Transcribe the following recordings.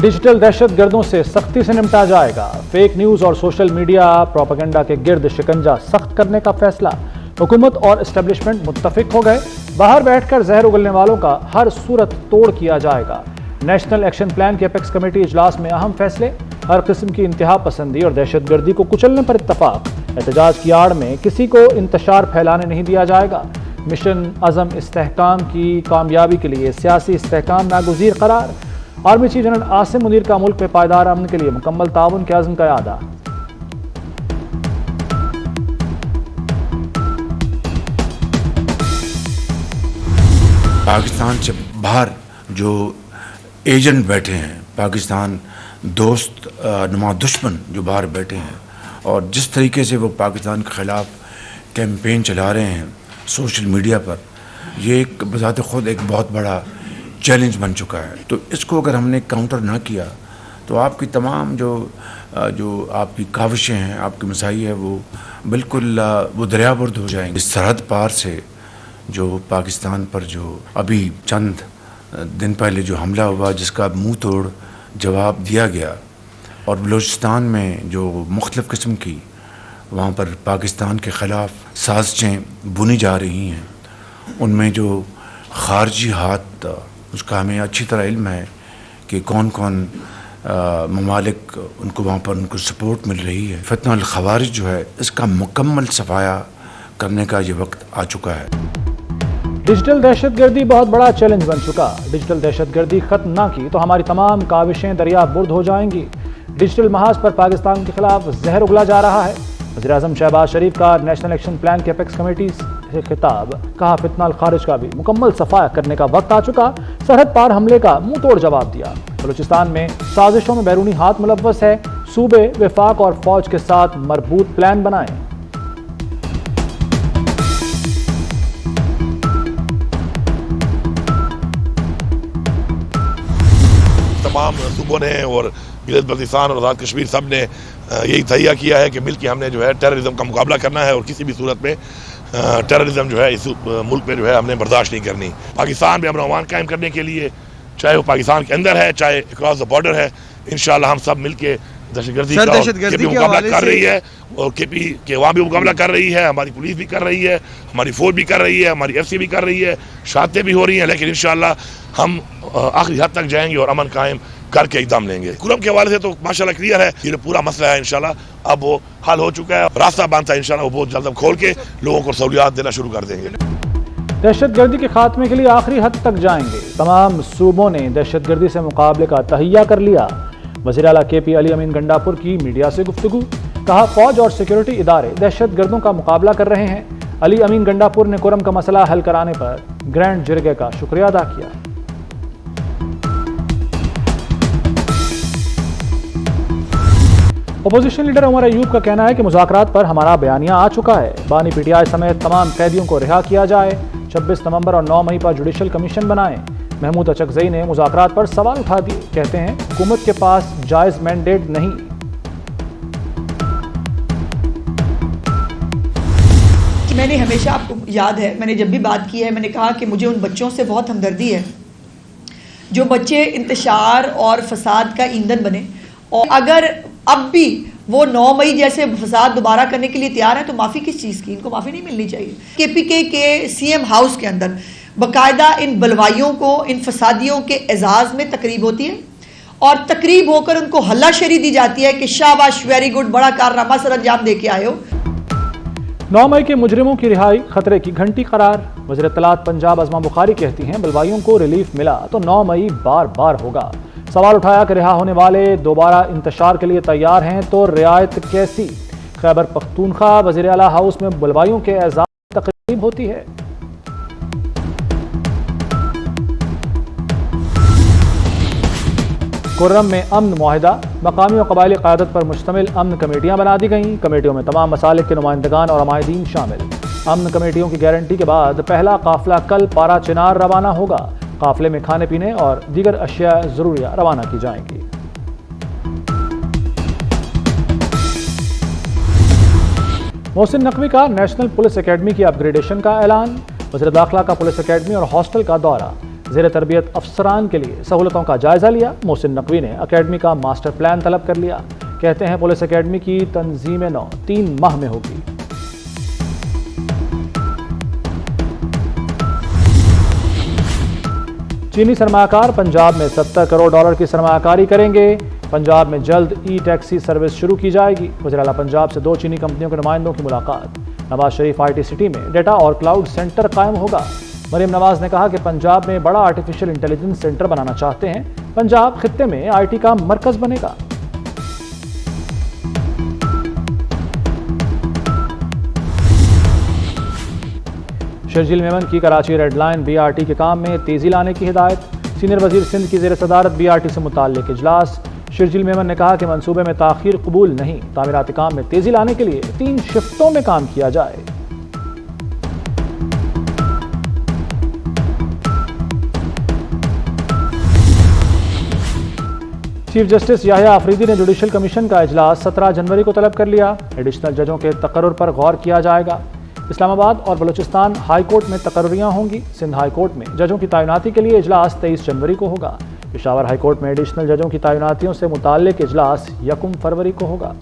Digital दहशतगर्दों से सख्ती से निपटा जाएगा। फेक न्यूज़ और सोशल मीडिया प्रोपेगेंडा के गिर्द शिकंजा सख्त करने का फैसला। हुकूमत और एस्टेब्लिशमेंट मुत्तफिक हो गए। बाहर बैठकर जहर उगलने वालों का हर सूरत तोड़ किया जाएगा। नेशनल एक्शन प्लान की अपेक्स कमेटी इजलास में अहम फैसले। हर किस्म की इंतहा पसंदी और दहशतगर्दी को कुचलने पर इत्तफाक। एहतजाज की आड़ में किसी को इंतशार फैलाने नहीं दिया जाएगा। मिशन अज़म इस्तेहकाम की कामयाबी के लिए सियासी इस्तेहकाम नागुज़ीर करार। Army chief general Asim Munir का मुल्क में पायदार अमन के लिए मुकम्मल ताउन के अज़्म का यादा। पाकिस्तान से बाहर जो एजेंट बैठे हैं, पाकिस्तान दोस्त नुमा दुश्मन जो बाहर बैठे हैं, और जिस तरीके से वो पाकिस्तान के ख़िलाफ़ कैंपेन चला रहे हैं सोशल मीडिया पर, ये एक बज़ात ख़ुद एक बहुत बड़ा चैलेंज बन चुका है। तो इसको अगर हमने काउंटर ना किया तो आपकी तमाम जो आपकी काविशें हैं, आपकी मसाई है, वो बिल्कुल वो दरियाबुर्द हो जाएंगे। इस सरहद पार से जो पाकिस्तान पर जो अभी चंद दिन पहले जो हमला हुआ, जिसका मुंह तोड़ जवाब दिया गया, और बलूचिस्तान में जो मुख्तलिफ़ किस्म की वहाँ पर पाकिस्तान के ख़िलाफ़ साजिशें बुनी जा रही हैं, उनमें जो ख़ारजी हाथ, उसका हमें अच्छी तरह इल्म है कि कौन कौन ममालिक उनको वहाँ पर उनको सपोर्ट मिल रही है। फितना अल ख़वारिज जो है, इसका मुकम्मल सफाया करने का ये वक्त आ चुका है। डिजिटल दहशतगर्दी बहुत बड़ा चैलेंज बन चुका। डिजिटल दहशतगर्दी खत्म ना की तो हमारी तमाम काविशें दरियाबुर्द हो जाएंगी। डिजिटल महाज पर पाकिस्तान के खिलाफ जहर उगला जा रहा है। वज़ीर-ए-आज़म शहबाज शरीफ का नेशनल एक्शन प्लान के अपेक्स कमेटी से खिताब। कहा, फितना अल खारिज का भी मुकम्मल सफाया करने का वक्त आ चुका। सरहद पार हमले का मुंह तोड़ जवाब दिया। बलूचिस्तान में साजिशों में बैरूनी हाथ मुलव्वस है। सूबे, विफाक और फौज के साथ मरबूत प्लान बनाएं। तमाम सूबों ने और बलूचिस्तान और आज़ाद कश्मीर सब ने यही तैयार किया है कि मिलकर हमने जो है टेररिज्म का मुकाबला करना है, और किसी भी सूरत में टेररिज्म जो है इस मुल्क में जो है हमने बर्दाश्त नहीं करनी। पाकिस्तान में अमन कायम करने के लिए, चाहे वो पाकिस्तान के अंदर है, चाहे अक्रॉस द बॉर्डर है, इंशाल्लाह हम सब मिल के दहशतगर्दी का मुकाबला कर रही है, और केपी के वहाँ भी मुकाबला कर रही है, हमारी पुलिस भी कर रही है, हमारी फौज भी कर रही है, हमारी एफसी भी कर रही है, शातें भी हो रही हैं, लेकिन इंशाल्लाह हम आखिरी हद तक जाएंगे और अमन कायम करके एकदम लेंगे। कुरम के हवाले से तो माशाल्लाह क्लियर है, ये पूरा मसला है इंशाल्लाह अब वो हल हो चुका है। रास्ता बनता है इंशाल्लाह वो बहुत जल्द खोल के लोगों को सहूलियात देना शुरू कर देंगे। दहशतगर्दी के खात्मे के लिए आखिरी हद तक जाएंगे। तमाम सूबों ने दहशतगर्दी से मुकाबले का तहिया कर लिया। वज़ीर आला KP अली अमीन गंडापुर की मीडिया से गुफ्तगू। कहा, फौज और सिक्योरिटी इदारे दहशतगर्दों का मुकाबला कर रहे हैं। अली अमीन गंडापुर ने कुरम का मसला हल कराने पर ग्रैंड जिरगे का शुक्रिया अदा किया। अपोजिशन लीडर उमर अयूब का कहना है कि मुज़ाकरात पर हमारा बयानिया आ चुका है। बानी PTI समेत तमाम कैदियों को रिहा किया जाए। 26 नवंबर और 9 मई पर जुडिशल कमीशन बनाएं। महमूद अचकज़ई ने मुज़ाकरात पर सवाल उठा दिए। कहते हैं, हुकूमत के पास जायज़ मैंडेट नहीं। मैंने हमेशा, आपको याद है, मैंने जब भी बात की है, मैंने कहा कि मुझे उन बच्चों से बहुत हमदर्दी है जो बच्चे इंतशार और फसाद का ईंधन बने, और अगर अब भी वो 9 मई जैसे फसाद दोबारा करने के लिए तैयार है तो माफ़ी किस चीज़ की? इनको माफ़ी नहीं मिलनी चाहिए। KPK के CM हाउस के अंदर बाकायदा इन बलवाइयों को, इन फसादियों के एजाज़ में तकरीब होती है, और तकरीब होकर उनको हल्लाशेरी दी जाती है कि शाबाश, वेरी गुड, बड़ा कारनामा सर अंजाम दे के आए हो। 9 मई के मुजरिमों की रिहाई खतरे की घंटी करार। वज़ीर इत्तलात पंजाब अज़मा बुखारी कहती हैं, बलवाइयों को रिलीफ मिला तो 9 मई बार बार होगा। सवाल उठाया कि रिहा होने वाले दोबारा इंतशार के लिए तैयार हैं तो रियायत कैसी? खैबर पख्तूनख्वा वज़ीर आला हाउस में बलवाइयों के एजाज़ तकरीब होती है। कुर्रम में अमन मुआहिदा। मकामी और कबायली क़यादत पर मुश्तमिल अमन कमेटियाँ बना दी गईं। कमेटियों में तमाम मसालिक के नुमाइंदगान और अमायदीन शामिल। अमन कमेटियों की गारंटी के बाद पहला काफिला कल पारा चिनार रवाना होगा। काफिले में खाने पीने और दीगर अशिया ज़रूरिया रवाना की जाएंगी। मोहसिन नकवी का नेशनल पुलिस एकेडमी की अपग्रेडेशन का ऐलान। वज़ीर दाखिला का पुलिस एकेडमी और हॉस्टल का दौरा। ज़ेर तरबियत अफसरान के लिए सहूलतों का जायज़ा लिया। मोहसिन नकवी ने अकेडमी का मास्टर प्लान तलब कर लिया। कहते हैं पुलिस अकेडमी की तंजीम नौ 3 माह में होगी। चीनी सरमाकार पंजाब में 70 करोड़ डॉलर की सरमाकारी करेंगे। पंजाब में जल्द ई टैक्सी सर्विस शुरू की जाएगी। वज़ीर आला पंजाब से 2 चीनी कंपनियों के नुमाइंदों की मुलाकात। नवाज शरीफ IT सिटी में डेटा और क्लाउड सेंटर कायम होगा। मरीम नवाज ने कहा कि पंजाब में बड़ा आर्टिफिशियल इंटेलिजेंस सेंटर बनाना चाहते हैं। पंजाब खित्ते में IT का मरकज बनेगा। शर्जील मेमन की कराची रेड लाइन BRT के काम में तेजी लाने की हिदायत। सीनियर वजीर सिंध की ज़ेर सदारत BRT से मुताल्लिक इजलास। शर्जील मेमन ने कहा कि मंसूबे में ताखीर कबूल नहीं, तामीराती काम में तेजी लाने के लिए 3 शिफ्टों में काम किया जाए। चीफ जस्टिस याहिया अफरीदी ने जुडिशल कमीशन का इजलास 17 जनवरी को तलब कर लिया। एडिशनल जजों के तकर्रुर पर गौर किया जाएगा। इस्लामाबाद और बलूचिस्तान हाई कोर्ट में तकर्रुरियां होंगी। सिंध हाई कोर्ट में जजों की तैनाती के लिए इजलास 23 जनवरी को होगा। पेशावर हाई कोर्ट में एडिशनल जजों की तैनातियों से मुताल्लिक इजलास 1 फरवरी को होगा।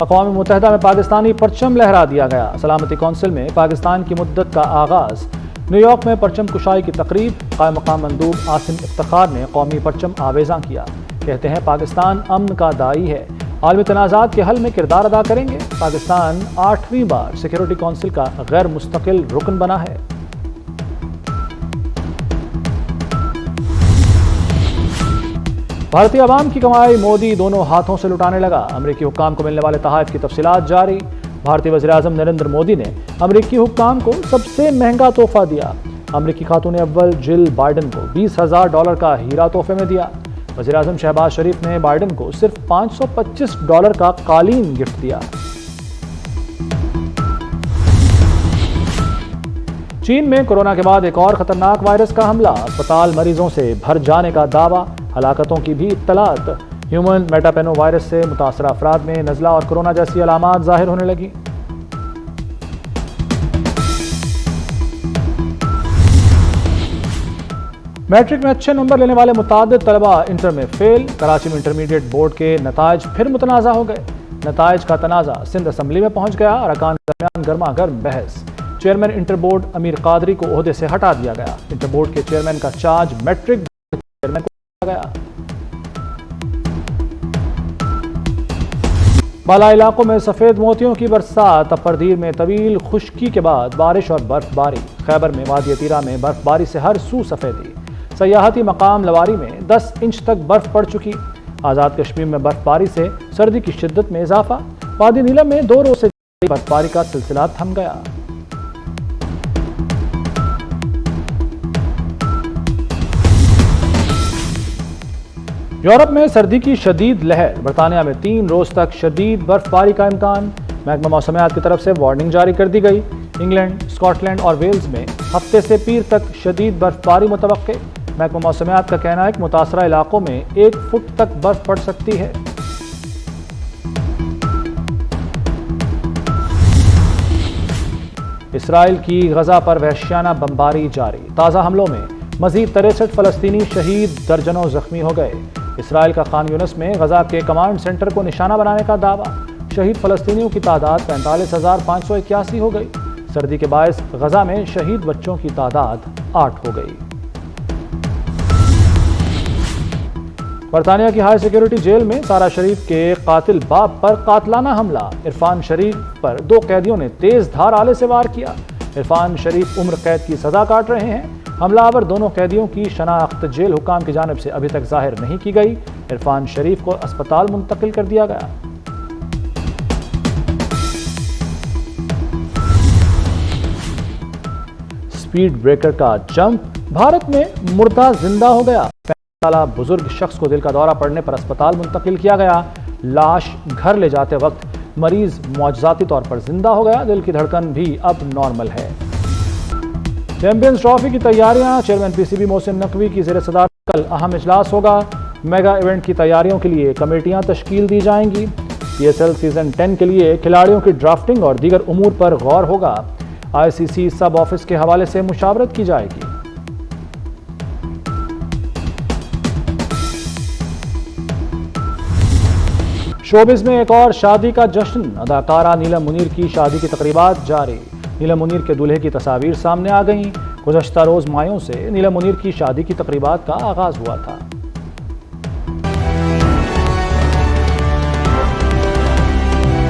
अक़वाम मुत्तहिदा में पाकिस्तानी परचम लहरा दिया गया। सलामती कौंसिल में पाकिस्तान की मुद्दत का आगाज़। न्यूयॉर्क में परचम कुशाई की तकरीब। क़ायम मक़ाम मंदूब आसिम इफ्तिखार ने कौमी परचम आवेज़ां किया। कहते हैं पाकिस्तान अमन का दाई है, आलमी तनाज़ात के हल में किरदार अदा करेंगे। पाकिस्तान 8वीं बार सिक्योरिटी कौंसिल का गैर मुस्तकिल रुकन बना है। भारतीय अवाम की कमाई मोदी दोनों हाथों से लुटाने लगा। अमरीकी हुक्काम को मिलने वाले तोहफ़े की तफसीलात जारी। भारतीय वज़ीर-ए-आज़म नरेंद्र मोदी ने अमरीकी हुक्काम को सबसे महंगा तोहफा दिया। अमरीकी खातून अव्वल जिल बाइडन को $20,000 का हीरा तोहफे में दिया। वज़ीर-ए-आज़म शहबाज शरीफ ने बाइडन को सिर्फ $525 का कालीन गिफ्ट दिया। चीन में कोरोना के बाद एक और खतरनाक वायरस का हमला। अस्पताल मरीजों से भर जाने का दावा। हलाकतों की भी इत्तलात। ह्यूमन मेटापेनो वायरस से मुतासरा अफराद में नज़ला और कोरोना जैसी अलामात जाहिर होने लगी। मैट्रिक में अच्छे नंबर लेने वाले मुताद्दिद तलबा इंटर में फेल। कराची में इंटरमीडिएट बोर्ड के नताइज फिर मुतनाज़ा हो गए। नताइज का तनाज़ा सिंध असम्बली में पहुंच गया। अरकान के दरमियान गर्मा गर्म बहस। चेयरमैन इंटर बोर्ड अमीर कादरी को ओहदे से हटा दिया गया। इंटर बोर्ड के चेयरमैन का चार्ज मैट्रिक चेयरमैन को दिया गया। बाला इलाकों में सफ़ेद मोतियों की बरसात। अपर्दीर में तवील खुश्की के बाद बारिश और बर्फबारी। खैबर में वादी तीरा में बर्फबारी से हर सू सफ़ेदी। सयाहती मकाम लवारी में 10 इंच तक बर्फ पड़ चुकी। आज़ाद कश्मीर में बर्फबारी से सर्दी की शिद्दत में इजाफा। वादी नीलम में 2 रोज से बर्फबारी का सिलसिला थम गया। यूरोप में सर्दी की शदीद लहर। बरतानिया में 3 रोज तक शदीद बर्फबारी का इम्कान। महकमा मौसमियात की तरफ से वार्निंग जारी कर दी गई। इंग्लैंड, स्कॉटलैंड और वेल्स में हफ्ते से पीर तक शदीद बर्फबारी मुतवक्के। महकमा मौसमियात का कहना है कि मुतासरा इलाकों में 1 फुट तक बर्फ पड़ सकती है। इसराइल की गजा पर वहशियाना बमबारी जारी। ताज़ा हमलों में मजीद 63 फ़लस्तीनी शहीद, दर्जनों जख्मी हो गए। इसराइल का खान यूनिस में गजा के कमांड सेंटर को निशाना बनाने का दावा। शहीद फ़लस्तीनियों की तादाद 45,581 हो गई। सर्दी के बायस गजा में शहीद बच्चों की तादाद 8 हो गई। बरतानिया की हाई सिक्योरिटी जेल में सारा शरीफ के कातिल बाप पर कातलाना हमला। इरफान शरीफ पर 2 कैदियों ने तेज धार आले से वार किया। इरफान शरीफ उम्र कैद की सजा काट रहे हैं। हमलावर दोनों कैदियों की शनाख्त जेल हुकाम की जानिब से अभी तक जाहिर नहीं की गई। इरफान शरीफ को अस्पताल मुंतकिल कर दिया गया। स्पीड ब्रेकर का जंप। भारत में मुर्दा जिंदा हो गया। 65 साल बुजुर्ग शख्स को दिल का दौरा पड़ने पर अस्पताल मुंतकिल किया गया। लाश घर ले जाते वक्त मरीज मौजजाती तौर पर जिंदा हो गया। दिल की धड़कन भी अब नॉर्मल है। चैंपियंस ट्रॉफी की तैयारियां। चेयरमैन PCB मोहसिन नकवी की ज़ेर सदारत कल अहम इजलास होगा। मेगा इवेंट की तैयारियों के लिए कमेटियां तश्कील दी जाएंगी। PSL सीजन 10 के लिए खिलाड़ियों की ड्राफ्टिंग और दीगर उमूर पर गौर होगा। ICC सब ऑफिस के हवाले से मुशावरत की जाएगी। शोबिज में एक और शादी का जश्न। अदाकारा नीलम मुनीर की शादी की तकरीबात जारी। नीलम मुनीर के दूल्हे की तस्वीर सामने आ गईं। गुज़श्ता रोज मायों से नीलम मुनीर की शादी की तकरीबात का आगाज हुआ था।